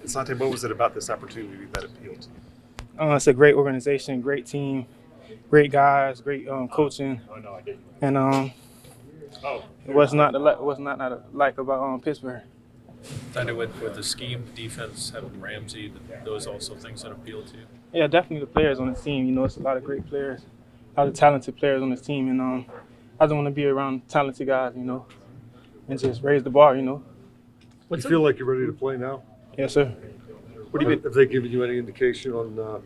Asante, what was it about this opportunity that appealed to you? It's a great organization, great team, great guys, great coaching, and what's not to like about Pittsburgh. Kind of with the scheme, defense, having Ramsey, those also things that appeal to you. Yeah, definitely the players on the team. You know, it's a lot of great players, a lot of talented players on this team, and I just want to be around talented guys, you know, and just raise the bar, you know. You feel like you're ready to play now? Yes, sir. Have they given you any indication on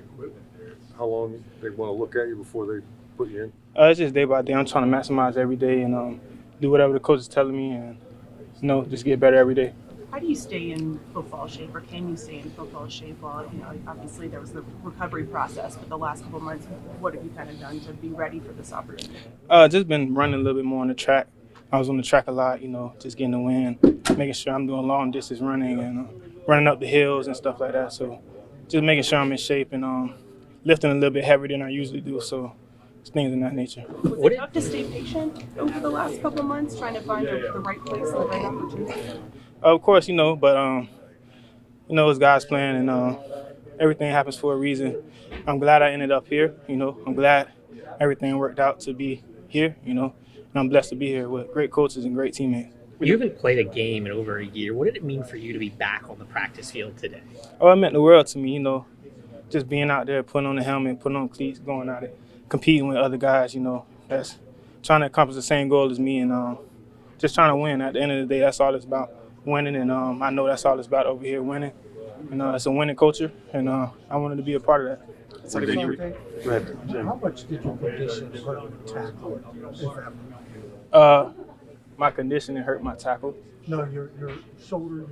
how long they want to look at you before they put you in? It's just day by day. I'm trying to maximize every day and do whatever the coach is telling me and, you know, just get better every day. How do you stay in football shape, or can you stay in football shape while, you know, obviously there was the recovery process, but the last couple of months, what have you kind of done to be ready for this opportunity? Just been running a little bit more on the track. I was on the track a lot, you know, just getting the win, making sure I'm doing long distance running and running up the hills and stuff like that. So just making sure I'm in shape and lifting a little bit heavier than I usually do. So things in that nature. Was it tough to stay patient over the last couple of months, trying to find the right place and the right opportunity? Of course, you know, but you know, it's God's plan, and everything happens for a reason. I'm glad I ended up here. You know, I'm glad everything worked out to be here. You know, and I'm blessed to be here with great coaches and great teammates. You haven't played a game in over a year. What did it mean for you to be back on the practice field today? Oh, it meant the world to me. You know, just being out there, putting on the helmet, putting on cleats, going out there, competing with other guys. You know, that's trying to accomplish the same goal as me, and just trying to win. At the end of the day, that's all it's about. Winning, and I know that's all it's about over here, winning. And it's a winning culture, and I wanted to be a part of that. Go ahead, Jim. How much did your condition hurt your tackle, if ever? My conditioning hurt my tackle. No, your shoulder,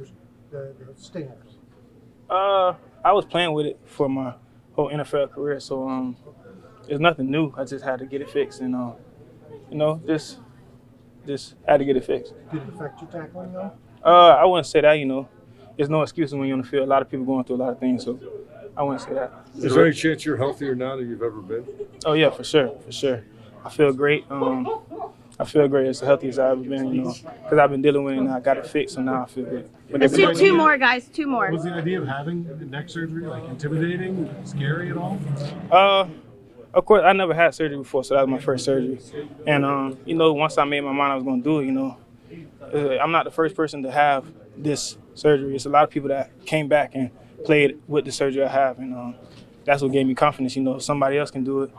the stingers. I was playing with it for my whole NFL career, so it's nothing new. I just had to get it fixed, and you know, just had to get it fixed. Did it affect your tackling though? I wouldn't say that, you know. There's no excuses when you're on the field. A lot of people going through a lot of things, so I wouldn't say that. Is there any chance you're healthier now than you've ever been? Oh, yeah, for sure. I feel great. I feel great. It's the healthiest I've ever been, you know, because I've been dealing with it and I got it fixed, so now I feel good. Let's do two more, guys. Two more. Was the idea of having neck surgery like intimidating, scary at all? Of course, I never had surgery before, so that was my first surgery. And, you know, once I made my mind I was going to do it, you know, I'm not the first person to have this surgery. It's a lot of people that came back and played with the surgery I have, and that's what gave me confidence. You know, if somebody else can do it,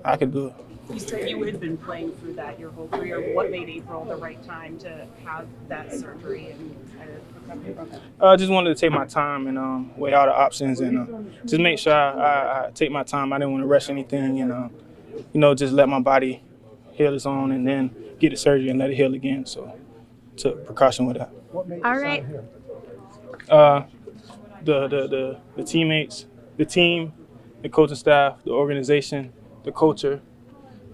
I can do it. You said you had been playing through that your whole career. What made April the right time to have that surgery and kind of recover from it? I just wanted to take my time and weigh all the options and just make sure I take my time. I didn't want to rush anything and, you know, just let my body heal its own and then get the surgery and let it heal again. So took precaution with that. All right. The teammates, the team, the coaching staff, the organization, the culture.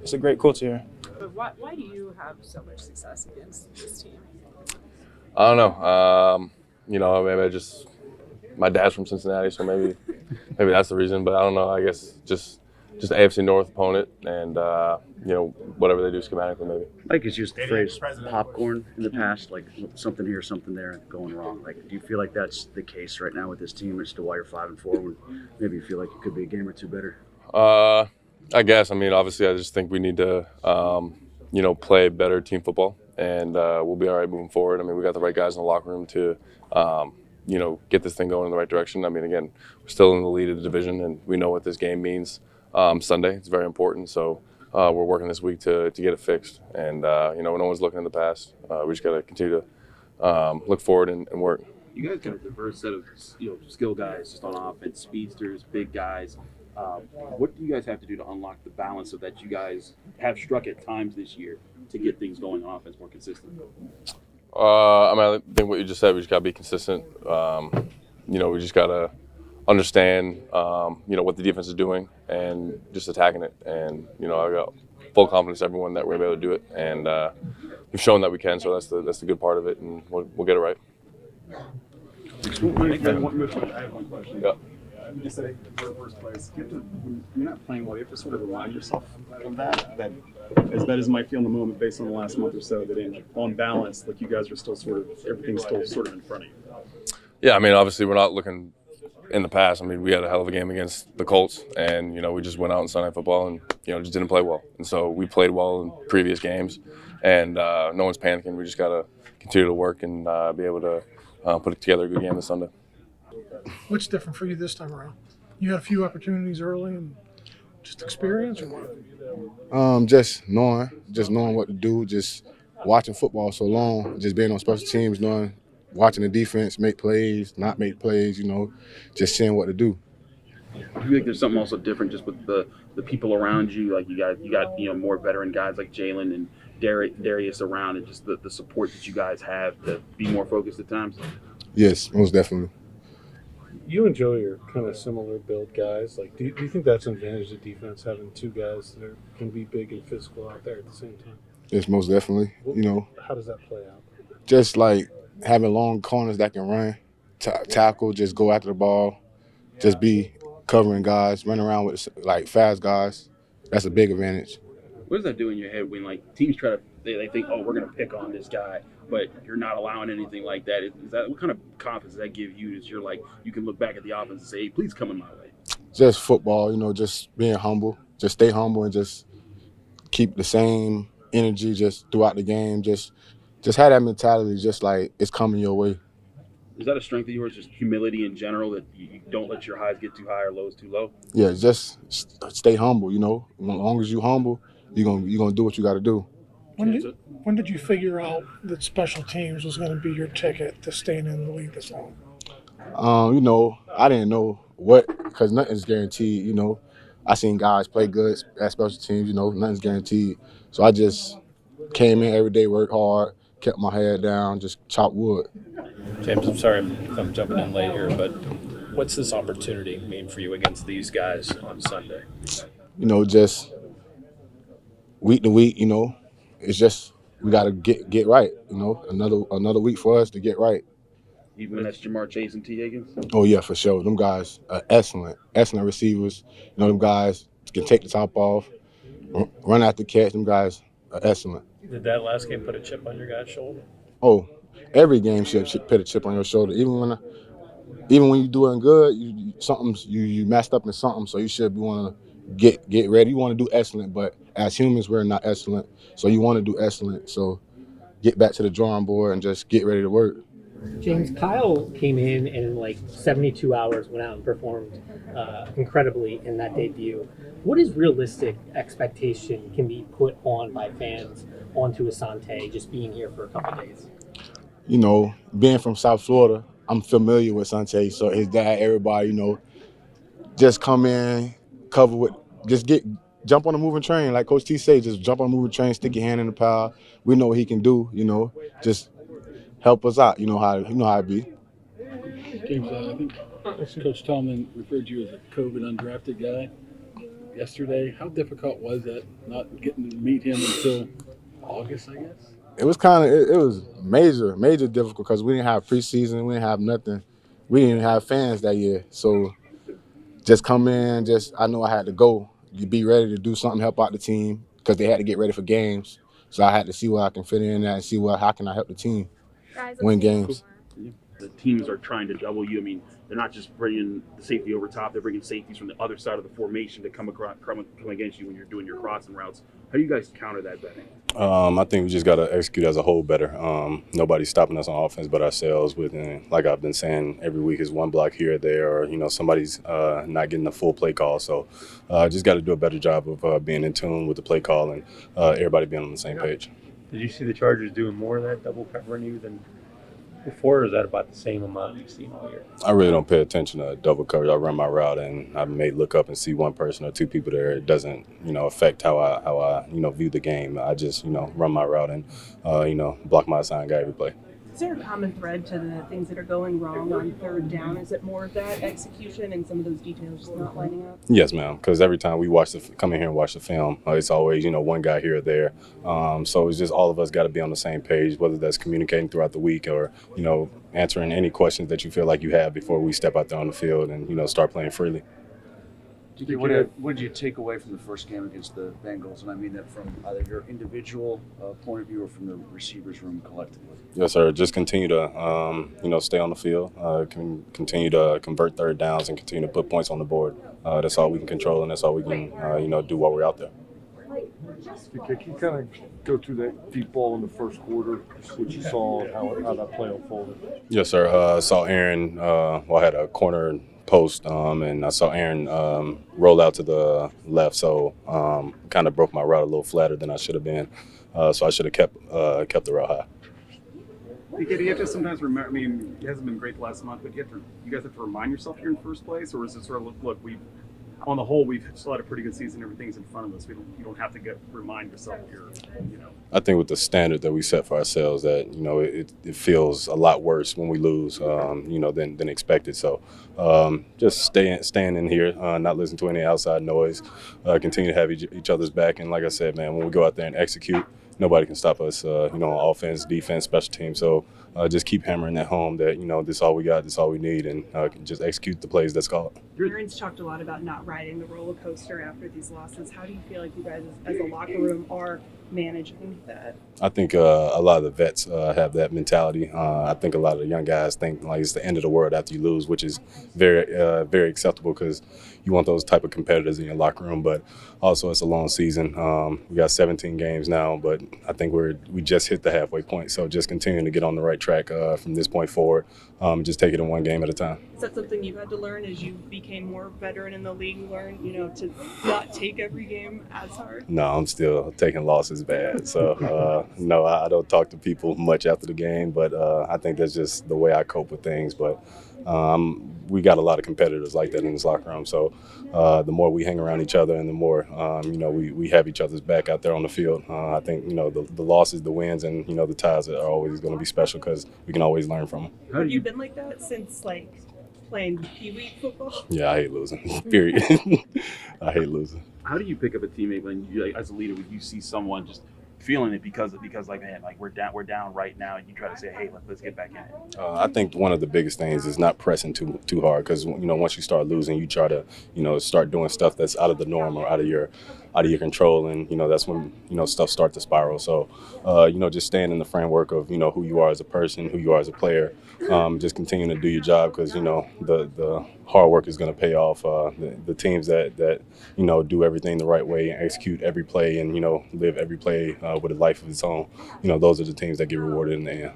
It's a great culture here. But why do you have so much success against this team? I don't know. You know, maybe my dad's from Cincinnati, so maybe that's the reason. But I don't know. I guess just AFC North opponent, and you know, whatever they do schematically, maybe. Mike has used the phrase popcorn in the past, like something here, something there, going wrong. Like, do you feel like that's the case right now with this team as to why you're 5-4? When maybe you feel like it could be a game or two better? I guess. I mean, obviously, I just think we need to, you know, play better team football, and we'll be all right moving forward. I mean, we got the right guys in the locker room to, you know, get this thing going in the right direction. I mean, again, we're still in the lead of the division, and we know what this game means. Sunday, it's very important. So we're working this week to get it fixed, and you know, no one's looking in the past. We just got to continue to look forward and work. You guys got a diverse set of skill guys just on offense, speedsters, big guys. What do you guys have to do to unlock the balance so that you guys have struck at times this year to get things going on offense more consistent? I mean, I think what you just said, we just got to be consistent. You know, we just got to understand, you know, what the defense is doing and just attacking it. And, you know, I got full confidence in everyone that we're going to be able to do it. And we've shown that we can, so that's the good part of it, and we'll get it right. I have one question. Yeah. You said first place. When you're not playing well, you have to sort of remind yourself of that as bad as it might feel in the moment based on the last month or so, that on balance, like you guys are still everything's still sort of in front of you. Yeah, I mean, obviously we're not looking in the past. I mean, we had a hell of a game against the Colts, and, we just went out in Sunday football and, just didn't play well. And so we played well in previous games, and no one's panicking. We just got to continue to work and be able to put together a good game this Sunday. What's different for you this time around? You had a few opportunities early and just experience or what? Just knowing what to do, just watching football so long, just being on special teams, watching the defense make plays, not make plays, just seeing what to do. Do you feel like there's something also different just with the people around you? Like you got more veteran guys like Jalen and Darius around, and just the support that you guys have to be more focused at times? Yes, most definitely. You and Joey are kind of similar build guys. Like, do you think that's an advantage of defense, having two guys that can be big and physical out there at the same time? Yes, most definitely. How does that play out? Just like having long corners that can run, tackle, just go after the ball, just be covering guys, run around with fast guys. That's a big advantage. What does that do in your head when teams try to they think, oh, we're going to pick on this guy, but you're not allowing anything like that? Is that what kind of confidence does that give you? Is you can look back at the offense and say, hey, please come in my way? Just football, just being humble, just stay humble and just keep the same energy just throughout the game. Just have that mentality, just like it's coming your way. Is that a strength of yours, just humility in general, that you don't let your highs get too high or lows too low? Yeah, just stay humble, As long as you humble, you're gonna do what you got to do. When did you figure out that special teams was going to be your ticket to staying in the league this long? I didn't know what, because nothing's guaranteed, I seen guys play good at special teams, nothing's guaranteed. So I just came in every day, worked hard, kept my head down, just chopped wood. James, I'm sorry if I'm jumping in late here, but what's this opportunity mean for you against these guys on Sunday? Just week to week, it's just we got to get right, another week for us to get right. Even when that's Jamar Chase and T. Higgins? Oh, yeah, for sure. Them guys are excellent receivers. Them guys can take the top off, run out the catch. Them guys are excellent. Did that last game put a chip on your guy's shoulder? Oh, every game should put a chip on your shoulder. Even when you're doing good, you messed up in something, so you should want to get ready. You want to do excellent, but as humans, we're not excellent. So you want to do excellent. So get back to the drawing board and just get ready to work. James, Kyle came in and in 72 hours went out and performed incredibly in that debut. What is realistic expectation can be put on by fans onto Asante just being here for a couple of days? Being from South Florida, I'm familiar with Asante. So his dad, everybody, just come in, cover with, jump on a moving train. Like Coach T said, just jump on a moving train, stick your hand in the pile. We know what he can do, just help us out. You know how it be. James, I think Coach Tallman referred to you as a COVID undrafted guy yesterday. How difficult was that, not getting to meet him until August, I guess? It was it was major difficult because we didn't have preseason, we didn't have nothing. We didn't even have fans that year. So just come in, I know I had to go. You be ready to do something, help out the team, because they had to get ready for games. So I had to see where I can fit in at and see how can I help the team win games. The teams are trying to double you. I mean, they're not just bringing the safety over top; they're bringing safeties from the other side of the formation to come against you when you're doing your crossing routes. How do you guys counter that betting? I think we just got to execute as a whole better. Nobody's stopping us on offense but ourselves. Like I've been saying, every week is one block here or there, or somebody's not getting the full play call. So just got to do a better job of being in tune with the play call and everybody being on the same page. Did you see the Chargers doing more of that, double covering you, than before, or is that about the same amount you've seen all year? I really don't pay attention to double coverage. I run my route, and I may look up and see one person or two people there. It doesn't, affect how I view the game. I just, run my route and, block my assigned guy every play. Is there a common thread to the things that are going wrong on third down? Is it more of that execution and some of those details just not lining up? Yes, ma'am, because every time we come in here and watch the film, it's always, one guy here or there. So it's just all of us got to be on the same page, whether that's communicating throughout the week or, answering any questions that you feel like you have before we step out there on the field and, start playing freely. DK, what did you take away from the first game against the Bengals? And I mean that from either your individual point of view or from the receivers room collectively. Yes, sir. Just continue to, stay on the field, continue to convert third downs and continue to put points on the board. That's all we can control, and that's all we can, do while we're out there. DK, can you kind of go through that deep ball in the first quarter, what you saw and how that play unfolded? Yes, sir. I saw Aaron, I had a corner post, and I saw Aaron roll out to the left, so kind of broke my route a little flatter than I should have been. So I should have kept the route high. Do you have to sometimes remember? I mean, it hasn't been great the last month, but you guys have to remind yourself you're in first place, or is it sort of look on the whole we've still had a pretty good season. Everything's in front of us. You don't have to remind yourself you're. I think with the standard that we set for ourselves, that it feels a lot worse when we lose, than expected. So just staying in here, not listening to any outside noise, continue to have each other's back, and like I said, man, when we go out there and execute, nobody can stop us, on offense, defense, special teams. So just keep hammering that home that, this is all we got, this is all we need, and just execute the plays that's called. Aaron's talked a lot about not riding the roller coaster after these losses. How do you feel like you guys as a locker room are managing that? I think a lot of the vets have that mentality. I think a lot of the young guys think like it's the end of the world after you lose, which is very, very acceptable because you want those type of competitors in your locker room. But also it's a long season. We got 17 games now, but I think we just hit the halfway point. So just continuing to get on the right track from this point forward. Just take it in one game at a time. Is that something you had to learn as you became more veteran in the league? Learn, to not take every game as hard? No, I'm still taking losses bad. So, no, I don't talk to people much after the game, but I think that's just the way I cope with things. But we got a lot of competitors like that in this locker room. So the more we hang around each other and the more, we have each other's back out there on the field, I think, the losses, the wins, and, the ties are always going to be special because we can always learn from them. Have you been like that since, playing Pee-wee football? Yeah, I hate losing, period. I hate losing. How do you pick up a teammate when you, as a leader, when you see someone just feeling it because we're down right now, and you try to say, hey, let's get back in it? I think one of the biggest things is not pressing too hard because once you start losing, you try to start doing stuff that's out of the norm or out of your control, and that's when stuff starts to spiral. So just staying in the framework of who you are as a person, who you are as a player, just continuing to do your job because the hard work is going to pay off. The teams that do everything the right way and execute every play and live every play with a life of its own, those are the teams that get rewarded in the end.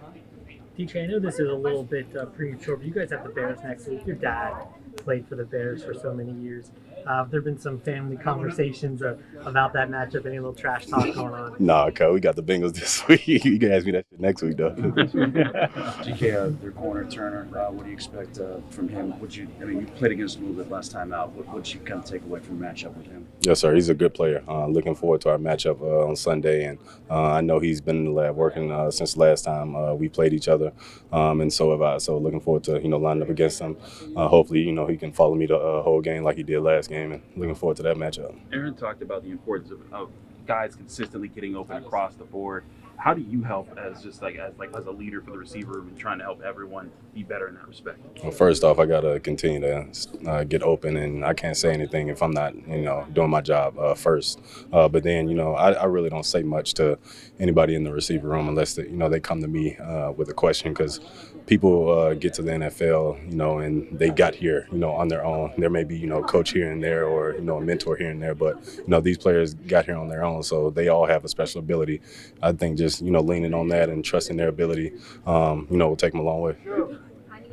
DK, I know this is a little bit premature, but you guys have the Bears next week. Your dad played for the Bears for so many years. Have there been some family conversations about that matchup? Any little trash talk going on? Nah, okay, we got the Bengals this week. You can ask me that shit next week, though. DK, their corner Turner, what do you expect from him? You played against him a little bit last time out. What did you kind of take away from the matchup with him? Yes, sir. He's a good player. Looking forward to our matchup on Sunday, and I know he's been in the lab working since the last time we played each other, and so have I. So looking forward to lining up against him. Hopefully, he can follow me the whole game like he did last game, and looking forward to that matchup. Aaron talked about the importance of guys consistently getting open across the board. How do you help as a leader for the receiver room and trying to help everyone be better in that respect? Well, first off, I got to continue to get open, and I can't say anything if I'm not, doing my job first. But then, I really don't say much to anybody in the receiver room unless they come to me with a question because people get to the NFL, and they got here, on their own. There may be, coach here and there or, a mentor here and there, but, these players got here on their own, so they all have a special ability. I think just, leaning on that and trusting their ability, will take them a long way.